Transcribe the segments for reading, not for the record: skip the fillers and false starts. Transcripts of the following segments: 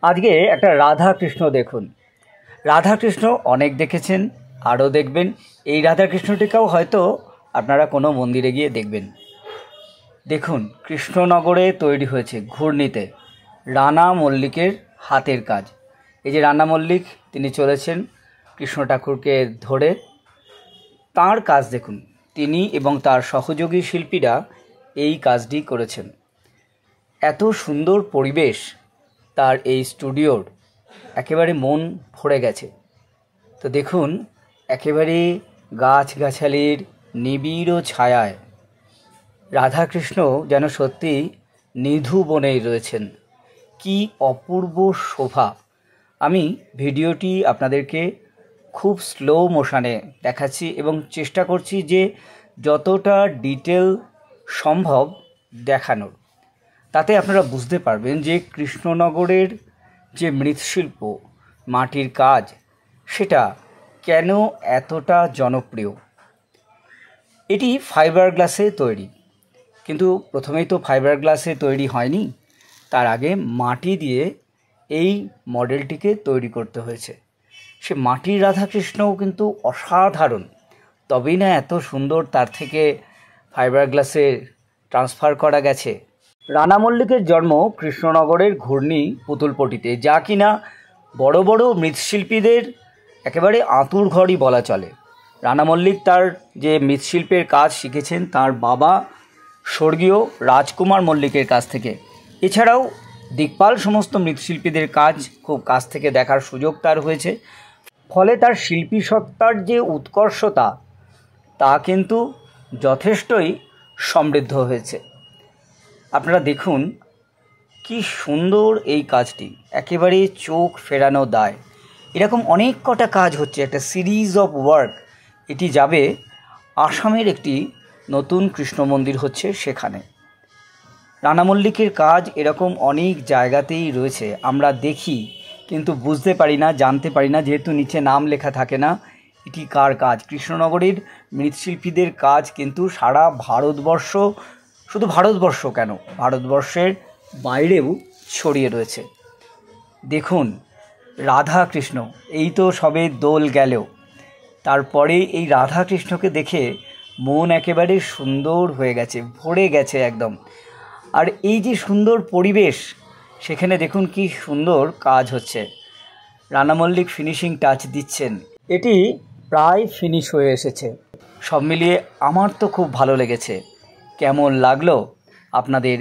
আজকে একটা রাধা কৃষ্ণ দেখুন। রাধা কৃষ্ণ অনেক দেখেছেন, আরও দেখবেন। এই রাধা কৃষ্ণটিকেও হয়তো আপনারা কোনো মন্দিরে গিয়ে দেখবেন। দেখুন, কৃষ্ণনগরে তৈরি হয়েছে ঘূর্ণিতে রানা মল্লিকের হাতের কাজ। এই যে রানা মল্লিক, তিনি চলেছেন কৃষ্ণ ঠাকুরকে ধরে। তাঁর কাজ দেখুন, তিনি এবং তার সহযোগী শিল্পীরা এই কাজটি করেছেন। এত সুন্দর পরিবেশ তার এই স্টুডিওর, একেবারে মন ভরে গেছে। তো দেখুন, একেবারে গাছগাছালির নিবিড় ছায়ায় রাধাকৃষ্ণ যেন সত্যি নিধু বনেই রয়েছেন। কি অপূর্ব শোভা! আমি ভিডিওটি আপনাদেরকে খুব স্লো মোশনে দেখাচ্ছি এবং চেষ্টা করছি যে যতটা ডিটেল সম্ভব দেখানোর। তাতে আপনারা বুঝতে পারবেন যে কৃষ্ণনগরের যে মৃৎশিল্প, মাটির কাজ, সেটা কেন এতটা জনপ্রিয়। এটি ফাইবার গ্লাসে তৈরি, কিন্তু প্রথমেই তো ফাইবার গ্লাসে তৈরি হয়নি, তার আগে মাটি দিয়ে এই মডেলটিকে তৈরি করতে হয়েছে। সে মাটির রাধাকৃষ্ণও কিন্তু অসাধারণ, তবেই না এত সুন্দর তার থেকে ফাইবার গ্লাসে ট্রান্সফার করা গেছে। রানা মল্লিকের জন্ম কৃষ্ণনগরের ঘূর্ণি পুতুলপট্টিতে, যা কিনা বড় বড় মৃৎশিল্পীদের একেবারে আঁতুর ঘরই বলা চলে। রানা মল্লিক তার যে মৃৎশিল্পের কাজ শিখেছেন তার বাবা স্বর্গীয় রাজকুমার মল্লিকের কাছ থেকে। এছাড়াও দিকপাল সমস্ত মৃৎশিল্পীদের কাজ খুব কাছ থেকে দেখার সুযোগ তার হয়েছে। ফলে তার শিল্পী সত্তার যে উৎকর্ষতা, তা কিন্তু যথেষ্টই সমৃদ্ধ হয়েছে। আপনারা দেখুন কি সুন্দর এই কাজটি, একেবারে চোখ ফেরানো দায়। এরকম অনেক কটা কাজ হচ্ছে, একটা সিরিজ অফ ওয়ার্ক। এটি যাবে আসামের একটি নতুন কৃষ্ণ মন্দির হচ্ছে সেখানে। রানা মল্লিকের কাজ এরকম অনেক জায়গাতেই রয়েছে, আমরা দেখি কিন্তু বুঝতে পারি না, জানতে পারি না, যেহেতু নিচে নাম লেখা থাকে না এটি কার কাজ। কৃষ্ণনগরের মৃৎশিল্পীদের কাজ কিন্তু সারা ভারতবর্ষ, শুধু ভারতবর্ষ কেন, ভারতবর্ষের বাইরেও ছড়িয়ে রয়েছে। দেখুন, রাধা কৃষ্ণ, এই তো সবে দোল গেল, তারপরে এই রাধা কৃষ্ণকে দেখে মন একেবারে সুন্দর হয়ে গেছে, ভরে গেছে একদম। আর এই যে সুন্দর পরিবেশ, সেখানে দেখুন কি সুন্দর কাজ হচ্ছে। রানা মল্লিক ফিনিশিং টাচ দিচ্ছেন। এটি প্রায় ফিনিশ হয়ে এসেছে। সব মিলিয়ে আমার তো খুব ভালো লেগেছে। কেমন লাগলো আপনাদের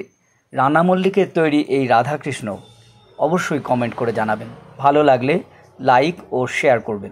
রানা মল্লিকের তৈরি এই রাধাকৃষ্ণ? অবশ্যই কমেন্ট করে জানাবেন। ভালো লাগলে লাইক ও শেয়ার করবেন।